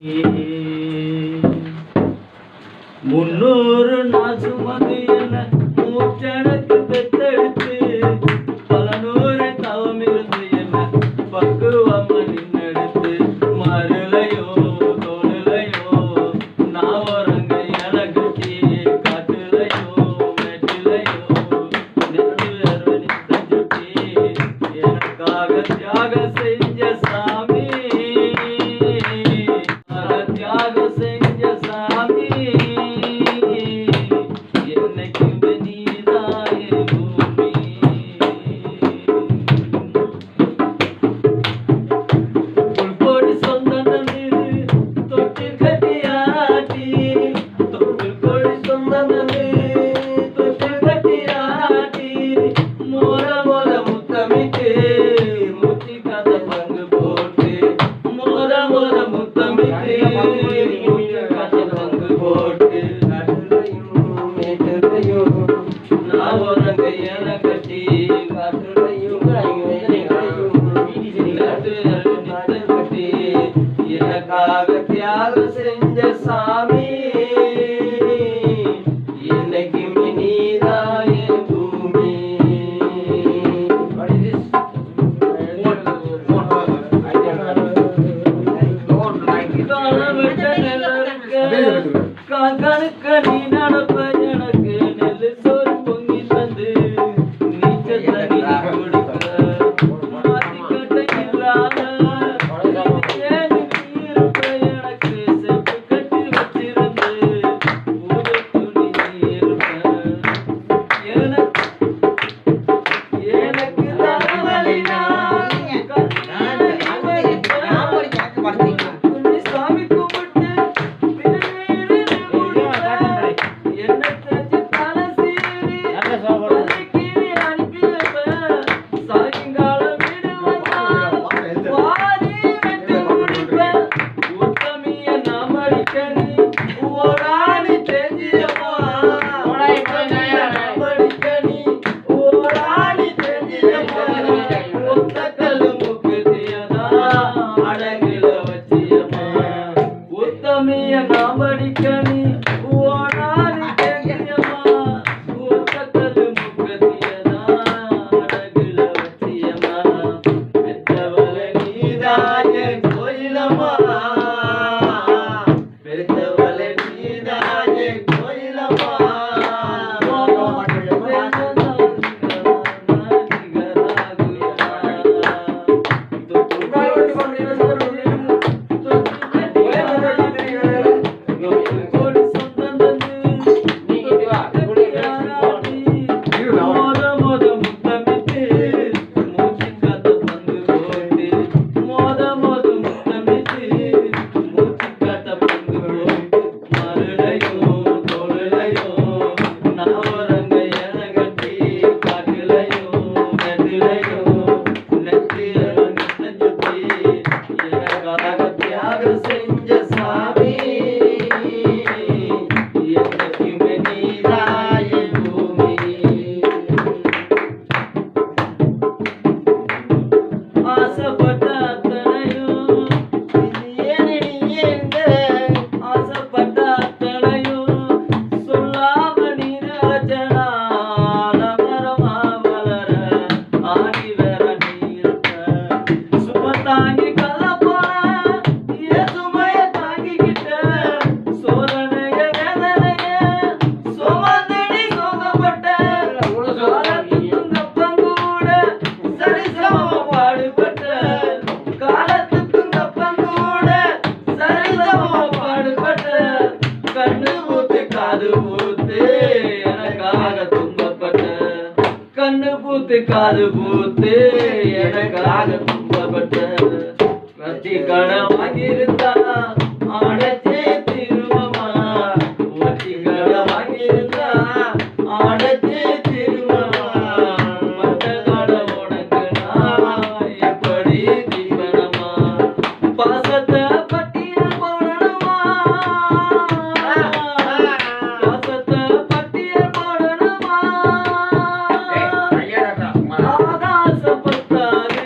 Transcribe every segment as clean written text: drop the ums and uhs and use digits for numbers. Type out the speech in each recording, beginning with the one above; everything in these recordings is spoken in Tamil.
300 நாள் சுமந்து என்ன மூச்சடக்கு பெத்தெடுத்து பல நூறு தவம் இருந்து என்ன பக்குவமா நின்னெடுத்து மருளையோ தோளுலையோ நாவரங்க எனக்கட்டி காட்டுலையோ மெட்டிலையோ நெஞ்சு அருவனி தஞ்சுட்டி எனக்காக தியாகம் செஞ்ச சாமி தியாகம் செஞ்ச சாமி என்னைக்குமே நீதான் என் பூமி புல்கோடி சொந்தம் தந்தது தொட்டு கட்டியாட்டி புல்கோடி சொந்தம் தந்தது தொட்டு கட்டியாட்டி மோர மோர முத்தமிட்டு முத்தி கதை பங்கு போட்டு மோர மோர முத்தமிட்டு முத்தி கதை பங்கு போட்டு நான் உனங்க என கட்டி காட்டுலையும் கட்டி எனக்காக தியாகம் செஞ்ச சாமி என்னைக்குமே நீதான் என் பூமி. கணக்க நீ நடப்ப எனக்கு நெல்லு சோறு பொங்கி தந்து நீச்சல் தண்ணி குடிக்க மாத்தி கட்ட இல்லாத ஏன்னு நீ இருப்ப எனக்கு செப்பு கட்டி வச்சிருந்து ஊரு துணி நீ இருப்ப எனக்கு தலைவலினா சாமி கும்பிட்டு நாமடிக்கணி ஓடாடி தேங்கியம்மா ஊத்தக்கல்லு முக்கத்தியதா அடகுல வச்சியம்மா பெத்தவள நீதாய கோயிலம்மா பெத்தவள நீதாய கோயிலம்மா கண்ணு பூத்து காது பூத்து எனக்காக துன்பப்பட்ட வட்டி கடன் வாங்கியிருந்தா அடைச்சே திருவமா வட்டி கடன் வாங்கியிருந்தா அடைச்சே திருவமா மற்ற கடன் உனக்கு நான் எப்படி தீவனமா பாசத்தை பட்டியல் போடணுமா பாசத்தை பட்டியல் போடணுமா ஆகாசப்பட்டாரு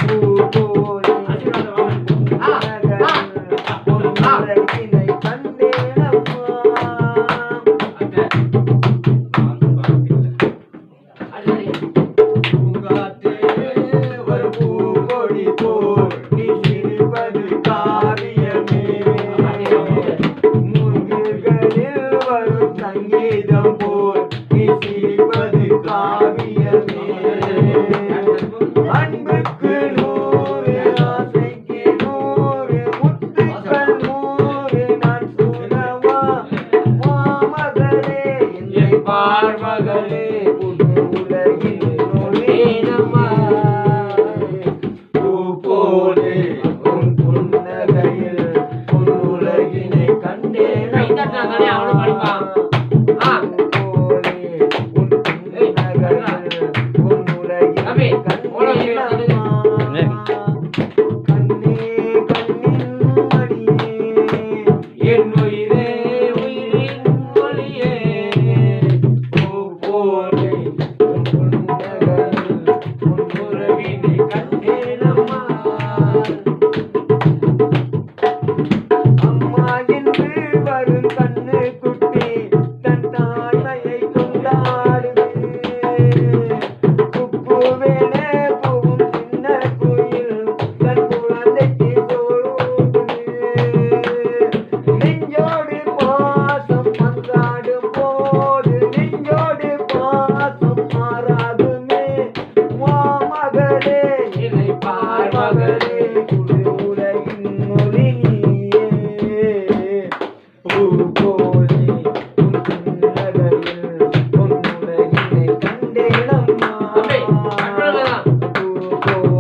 பூ போலே உலகினை கண்டேனம்மா. பூங்காற்றே ஒரு பூங்கொடி போல் நீ சிரிப்பது காவியமே. மூங்கில்களில் வரும் சங்கீதம் போல் நீ சிரிப்பது காவியமே. அன்புக்கு 100 ஆசைக்கு 100 முத்துக்கள் 100 நான் சூடவா. மாமகளே என்னை பார்மகளே உலகின் ஒளியம்மா. பூ போலே உன் புன்னகையில் உன் உலகினை கண்டேனம்மா. என் உயிரே உயிரின் ஒளியே பூ போலே உன் புன்னகையில் உன் உறவினை கண்டேனம்மா. அம்மா என்று வரும் கண்ணு குட்டி தன் தாய்மையை கொண்டாடுது. குக்குவென போகும் சின்ன குயில் தன் குழந்தைக்கு சோறுது. நெஞ்சோடு பாசம் மன்றாடும் போது நெஞ்சோடு பாசம் மாறாதுமே. மாமகளே என்னை பார்மகளே உலகின் ஒளி நீயே. பூ போலே உன் புன்னகையில் உன் உலகினை கண்டேனம்மா. பூ போலே